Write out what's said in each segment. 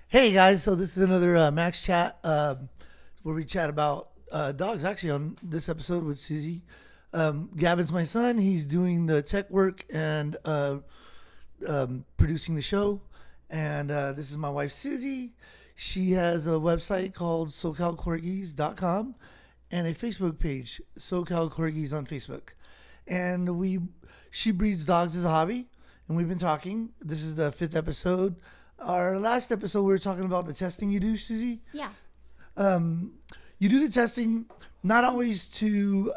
Hey guys, so this is another Max Chat where we chat about dogs. Actually, on this episode with Suzi, Gavin's my son. He's doing the tech work and producing the show. And this is my wife Suzi. She has a website called SoCalCorgis.com and a Facebook page, SoCal Corgis on Facebook. And she breeds dogs as a hobby, and we've been talking. This is the 5th episode. Our last episode, we were talking about the testing you do, Suzi. Yeah. You do the testing not always to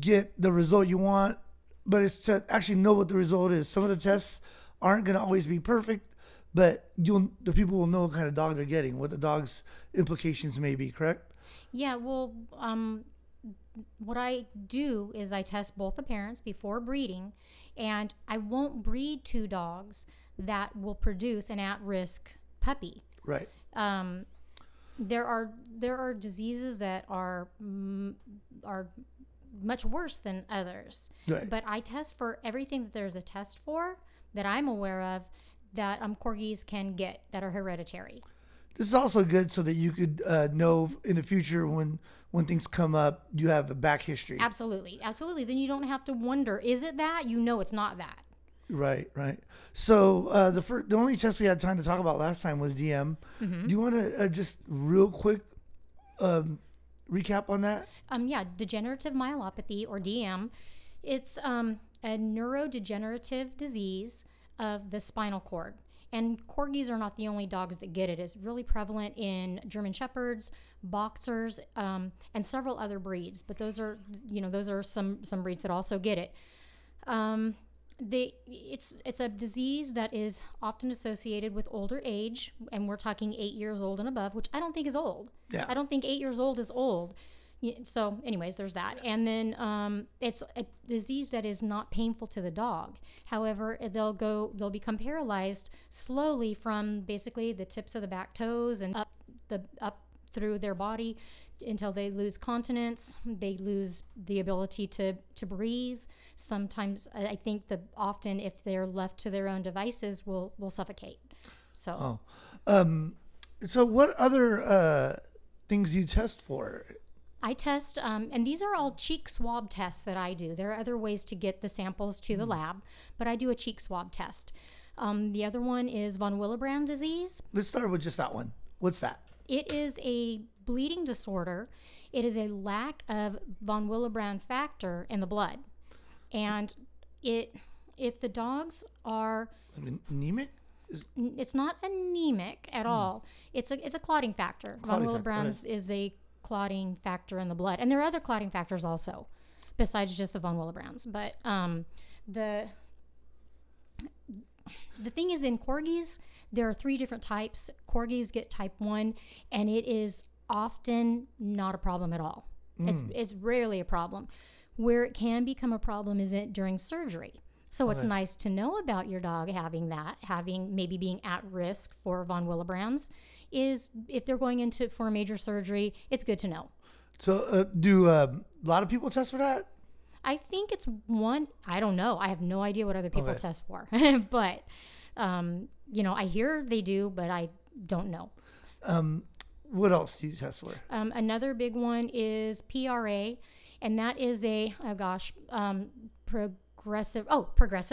get the result you want, but it's to actually know what the result is. Some of the tests aren't going to always be perfect, but the people will know what kind of dog they're getting, what the dog's implications may be, correct? Yeah, well, what I do is I test both the parents before breeding, and I won't breed two dogs that will produce an at-risk puppy. Right. There are diseases that are much worse than others. Right. But I test for everything that there's a test for that I'm aware of that corgis can get that are hereditary. This is also good so that you could know in the future when things come up, you have a back history. Absolutely. Absolutely. Then you don't have to wonder, is it that? You know it's not that. Right. So the only test we had time to talk about last time was DM. Mm-hmm. Do you want to just real quick recap on that? Yeah, degenerative myelopathy, or DM. It's a neurodegenerative disease of the spinal cord. And corgis are not the only dogs that get it. It's really prevalent in German Shepherds, Boxers, and several other breeds. But those are some breeds that also get it. It's a disease that is often associated with older age, and we're talking 8 years old and above, which I don't think is old. Yeah. I don't think 8 years old is old. So anyways, there's that. And then it's a disease that is not painful to the dog. However, they'll become paralyzed slowly from basically the tips of the back toes and up through their body until they lose continence. They lose the ability to breathe. Sometimes I think often if they're left to their own devices will suffocate. So so what other things do you test for? I test, and these are all cheek swab tests that I do. There are other ways to get the samples to the lab, but I do a cheek swab test. The other one is von Willebrand disease. Let's start with just that one. What's that? It is a bleeding disorder. It is a lack of von Willebrand factor in the blood. And if the dogs are anemic, it's not anemic at all. It's a clotting factor. Von Willebrand's is a clotting factor in the blood, and there are other clotting factors also, besides just the von Willebrands. But the thing is, in corgis, there are 3 different types. Corgis get type 1, and it is often not a problem at all. It's rarely a problem. Where it can become a problem is during surgery. So it's nice to know about your dog having maybe being at risk for von Willebrand's. Is if they're going for a major surgery, it's good to know. So do a lot of people test for that? I think it's one. I don't know. I have no idea what other people test for. But, I hear they do, but I don't know. What else do you test for? Another big one is PRA. And that is progressive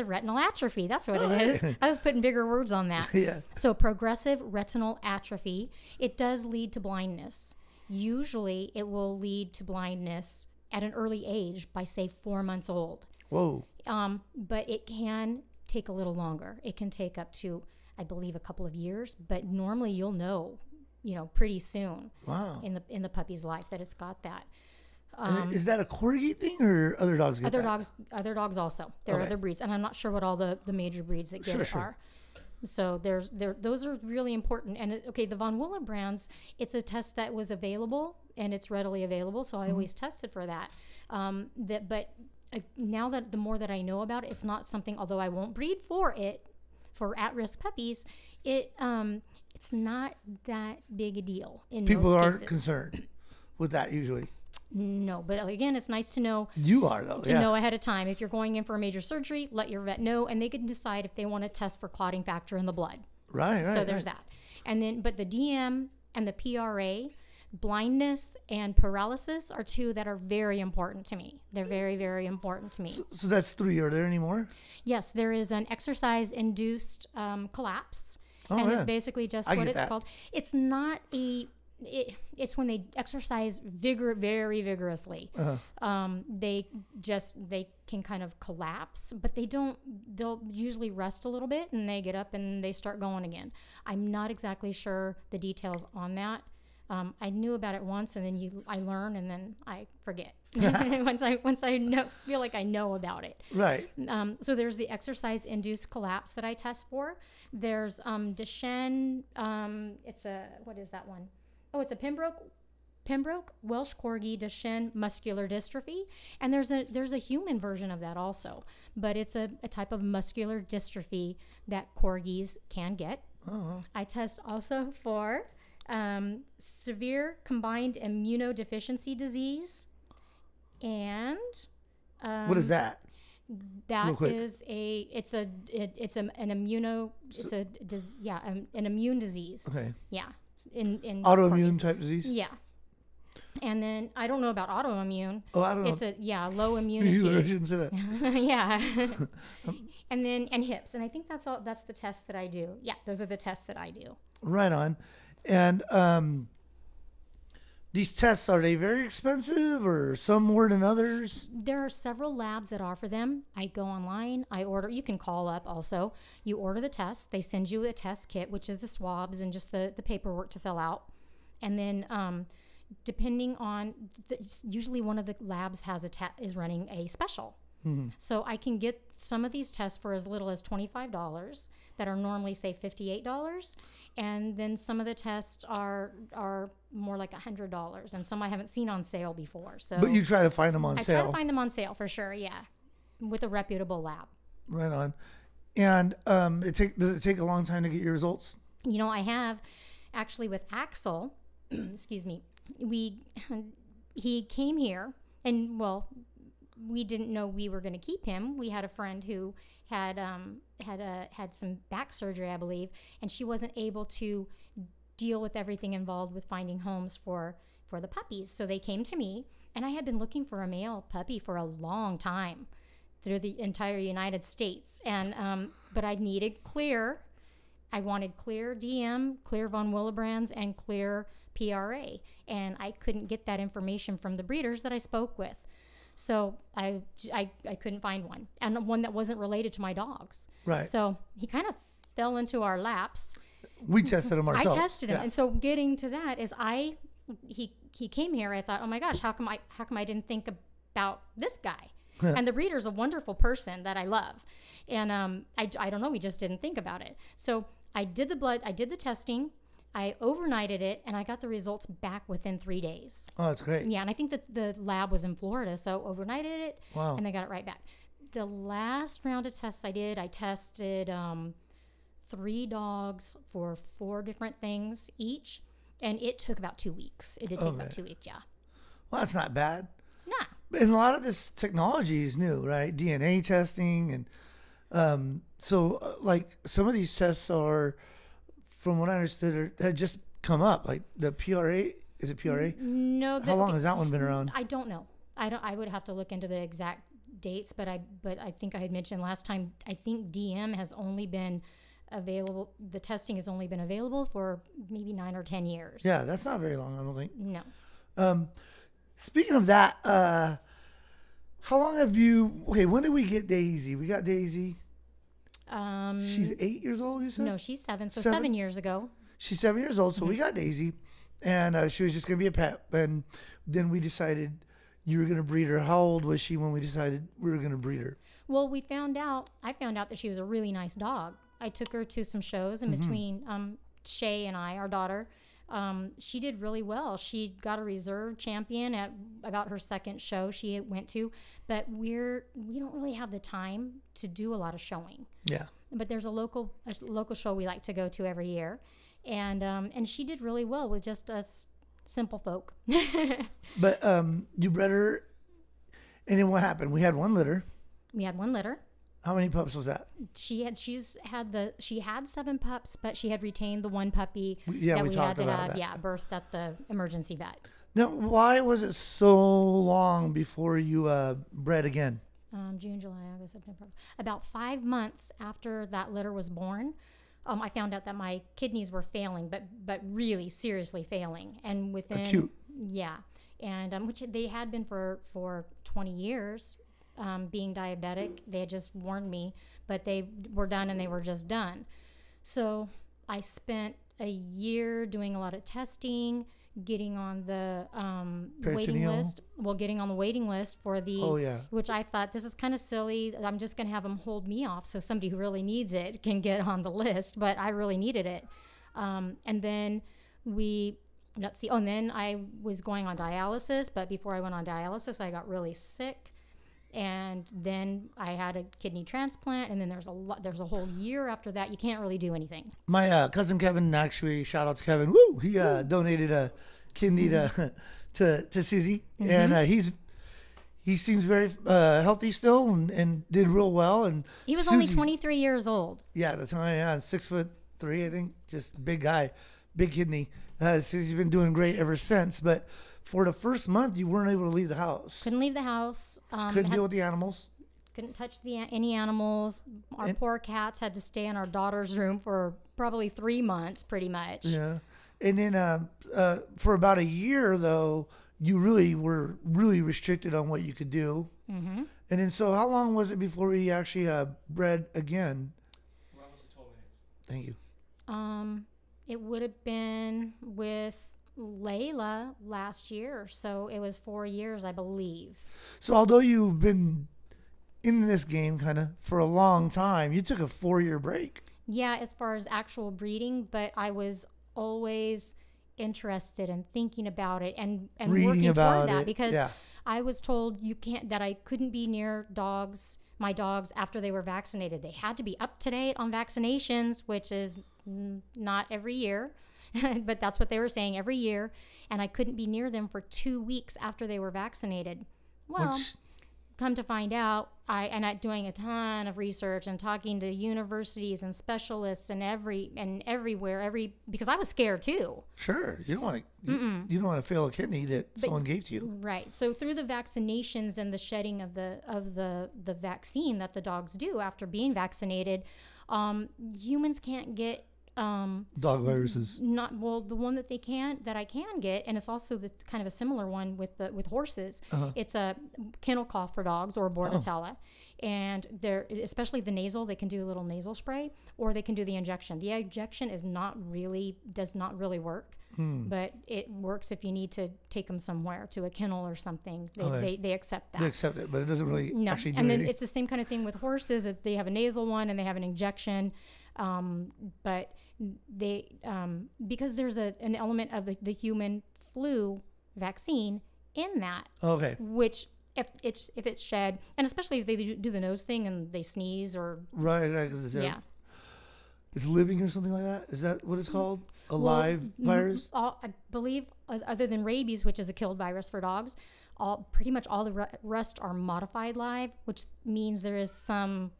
retinal atrophy. That's what it is. I was putting bigger words on that. Yeah. So progressive retinal atrophy, it does lead to blindness. Usually it will lead to blindness at an early age by, say, 4 months old. Whoa. But it can take a little longer. It can take up to, I believe, a couple of years. But normally you'll know, pretty soon. Wow. In the puppy's life that it's got that. Is that a corgi thing, or other dogs get that? Other dogs also. There are other breeds, and I'm not sure what all the major breeds that get it are. So those are really important. And the von Willebrands, it's a test that was available and it's readily available, so I always tested for that. But now that the more that I know about it, it's not something. Although I won't breed for at-risk puppies, it's not that big a deal in People most aren't cases. concerned with that usually. No, but again, it's nice to know. You are, though. To know ahead of time. If you're going in for a major surgery, let your vet know, and they can decide if they want to test for clotting factor in the blood. Right. So there's that. And then, but the DM and the PRA, blindness and paralysis, are two that are very important to me. They're very, very important to me. So that's 3. Are there any more? Yes, there is an exercise-induced collapse. Oh, and yeah. it's basically just I what get it's that. called. It's not it's when they exercise very vigorously. They can kind of collapse, but they'll usually rest a little bit and they get up and they start going again. I'm not exactly sure the details on that. I knew about it once, and then I learn, and then I forget once I feel like I know about it. Right. So there's the exercise-induced collapse that I test for. There's Duchenne. What is that one? Oh, it's a Pembroke Welsh Corgi Duchenne muscular dystrophy, and there's a human version of that also, but it's a type of muscular dystrophy that corgis can get. Oh. I test also for severe combined immunodeficiency disease, and What is that? that is an immune disease. Okay. Yeah. In Autoimmune corgis. type disease? Yeah. And then I don't know about autoimmune. Oh, I don't know. It's low immunity. I shouldn't say that. Yeah. and hips. And I think that's all. That's the tests that I do. Yeah, those are the tests that I do. Right on. And these tests, are they very expensive or some more than others? There are several labs that offer them. I go online. I order. You can call up also. You order the test. They send you a test kit, which is the swabs and just the paperwork to fill out. And then depending on, usually one of the labs is running a special. Mm-hmm. So I can get some of these tests for as little as $25 that are normally, say, $58. And then some of the tests are more like $100, and some I haven't seen on sale before. So, but you try to find them on sale. I try to find them on sale for sure, yeah, with a reputable lab. Right on. And does it take a long time to get your results? You know, I have actually with Axel. Excuse me. He came here, and well, we didn't know we were going to keep him. We had a friend who had some back surgery, I believe, and she wasn't able to deal with everything involved with finding homes for the puppies. So they came to me, and I had been looking for a male puppy for a long time through the entire United States. And but I needed clear. I wanted clear DM, clear von Willebrands, and clear PRA, and I couldn't get that information from the breeders that I spoke with. So I couldn't find one, and one that wasn't related to my dogs. Right. So he kind of fell into our laps. We tested him ourselves. I tested him, and so getting to that is he came here. I thought, oh my gosh, how come I didn't think about this guy? And the breeder's a wonderful person that I love, and I don't know, we just didn't think about it. So I did the testing. I overnighted it, and I got the results back within 3 days. Oh, that's great. Yeah, and I think that the lab was in Florida, so overnighted it, Wow. and they got it right back. The last round of tests I tested 3 dogs for 4 different things each, and it took about 2 weeks. It did take about 2 weeks, yeah. Well, that's not bad. Nah. And a lot of this technology is new, right? DNA testing, and like some of these tests are, from what I understood, had just come up. Like the PRA, is it PRA? No. How long has that one been around? I don't know. I would have to look into the exact dates, but I think I had mentioned last time, I think DM has only been available, the testing has only been available for maybe 9 or 10 years. Yeah, that's not very long, I don't think. No. Speaking of that, how long have you, when did we get Daisy? We got Daisy. She's 8 years old, you said? No, she's 7. So 7 years ago. She's 7 years old, so we got Daisy, and she was just going to be a pet. And then we decided you were going to breed her. How old was she when we decided we were going to breed her? Well, I found out that she was a really nice dog. I took her to some shows in between Shay and I, our daughter. She did really well. She got a reserve champion at about her second show she went to, but we don't really have the time to do a lot of showing. Yeah. But there's a local show we like to go to every year, and she did really well with just us simple folk. But you bred her, and then what happened? We had one litter. We had one litter. How many pups was that? She had 7 pups, but she had retained the one puppy Yeah, that we we had talked to about have, that. yeah, birthed at the emergency vet. Now, why was it so long before you bred again? June, July, August, September. About 5 months after that litter was born, I found out that my kidneys were failing, but really seriously failing. And within Acute. yeah, and which they had been for 20 years, being diabetic. They had just warned me, but they were done, and they were just done. So I spent a year doing a lot of testing, getting on the waiting Peritoneal? list. Well, getting on the waiting list for the, Oh, yeah. which I thought, this is kind of silly. I'm just going to have them hold me off so somebody who really needs it can get on the list, but I really needed it. And then and then I was going on dialysis, but before I went on dialysis, I got really sick. And then I had a kidney transplant, and then there's a whole year after that. You can't really do anything. My cousin Kevin, actually, shout out to Kevin. Woo! He donated a kidney to Suzi, and he seems very healthy still, and did real well. And He was only 23 years old. Yeah, that's how I am. 6'3", I think. Just big guy, big kidney. Suzi's been doing great ever since. But for the first month, you weren't able to leave the house. Couldn't leave the house. Couldn't deal with the animals. Couldn't touch any animals. Our poor cats had to stay in our daughter's room for probably 3 months, pretty much. Yeah. And then for about a year, though, you really were really restricted on what you could do. Mm-hmm. And then, so how long was it before we actually bred again? We're almost at 12 minutes. Thank you. It would have been with Layla last year, so it was 4 years, I believe. So although you've been in this game kind of for a long time, you took a 4-year break. Yeah, as far as actual breeding, but I was always interested in thinking about it and Reading working about toward that it, because yeah. I was told that I couldn't be near my dogs after they were vaccinated. They had to be up to date on vaccinations, which is not every year, but that's what they were saying, every year. And I couldn't be near them for 2 weeks after they were vaccinated. Well, come to find out, I doing a ton of research and talking to universities and specialists and everywhere, because I was scared too. Sure, you don't want to you don't want to fail a kidney that someone gave to you. Right. So through the vaccinations and the shedding of the vaccine that the dogs do after being vaccinated, humans can't get Dog viruses. the one that I can get, and it's also the kind of a similar one with horses. It's a kennel cough for dogs, or Bordetella, and they're, especially the nasal, they can do a little nasal spray, or they can do the injection. The injection does not really work, but it works if you need to take them somewhere to a kennel or something. They accept that. They accept it, but it doesn't really actually do and anything. then it's the same kind of thing with horses. They have a nasal one and they have an injection. But they because there's an element of the human flu vaccine in that, which if it's shed, and especially if they do the nose thing and they sneeze or right, because it's living or something like that. Is that what it's called? A live virus? I believe, other than rabies, which is a killed virus for dogs, pretty much all the rest are modified live, which means there is some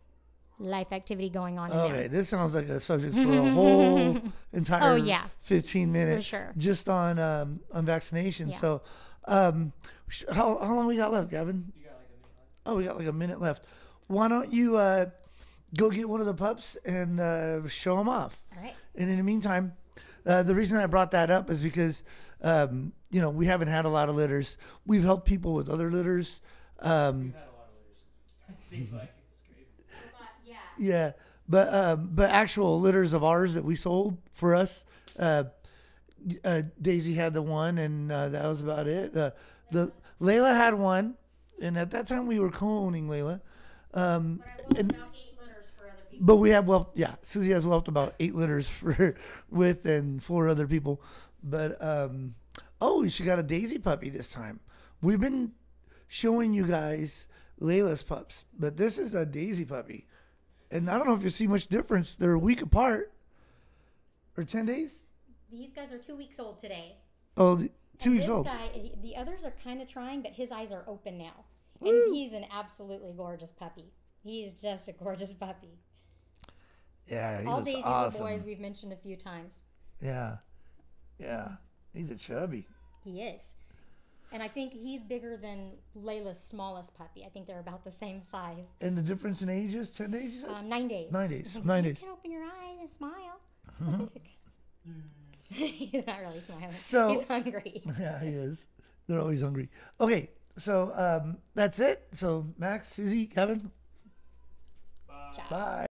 life activity going on in there. Okay, this sounds like a subject for a whole entire 15 minutes, for sure, just on vaccination. Yeah. So how long we got left, Gavin? You got like a minute left. Oh, we got like a minute left. Why don't you go get one of the pups and show them off? All right. And in the meantime, the reason I brought that up is because we haven't had a lot of litters. We've helped people with other litters. We've had a lot of litters. It seems like it's crazy. Yeah, but actual litters of ours that we sold for us, Daisy had the one, and that was about it. The Layla had one, and at that time we were co-owning Layla. But I whelped about 8 litters for other people. But we have Suzi has whelped about 8 litters and 4 other people. But she got a Daisy puppy this time. We've been showing you guys Layla's pups, but this is a Daisy puppy. And I don't know if you see much difference. They're a week apart. Or 10 days? These guys are 2 weeks old today. Oh, 2 weeks this old. Guy, the others are kind of trying, but his eyes are open now. And he's an absolutely gorgeous puppy. He's just a gorgeous puppy. Yeah, he All looks Daisy's awesome. are boys we've mentioned a few times. Yeah. Yeah. He's a chubby. He is. And I think he's bigger than Layla's smallest puppy. I think they're about the same size. And the difference in ages, 10 days, you said? 9 days. 9 days. Like, 9 you days. can open your eyes and smile. He's not really smiling. So- He's hungry. Yeah, he is. They're always hungry. Okay, so that's it. So Max, Susie, Kevin, Bye. Ciao. bye.